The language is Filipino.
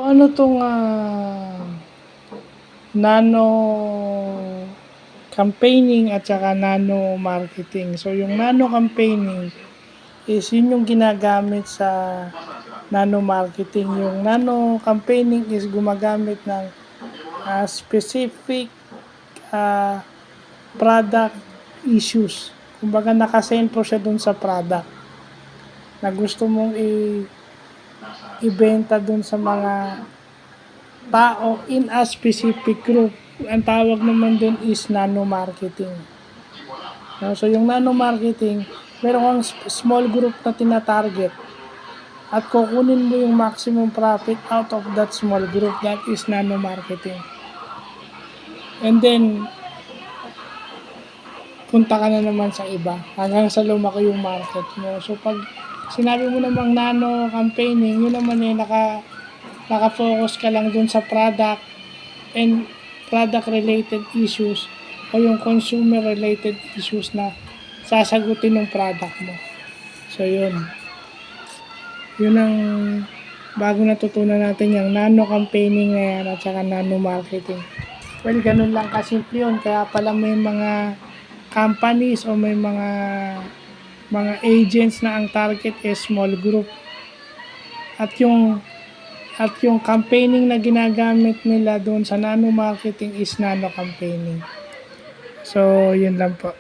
ano 'tong, nano campaigning at saka nano marketing. So, yung nano campaigning is yun yung ginagamit sa nano marketing. Yung nano campaigning is gumagamit ng specific product issues. Kumbaga nakasentro siya dun sa product na gusto mong ibenta dun sa mga tao in a specific group. Ang tawag naman dun is nano marketing. So yung nano marketing, meron kang small group na tina-target at kukunin mo yung maximum profit out of that small group. That is nano marketing. And then punta ka na naman sa iba hanggang sa lumaki yung market mo. So pag sinabi mo namang nano campaigning, yun naman naka-focus ka lang dun sa product and product related issues o yung consumer related issues na sasagutin ng product mo. So yun ang bago natutunan natin yung nano campaigning na yan at saka nano marketing. Well, ganun lang kasimple yun. Kaya pala may mga companies o may mga agents na ang target is small group. At yung campaigning na ginagamit nila doon sa nano marketing is nano campaigning. So, yun lang po.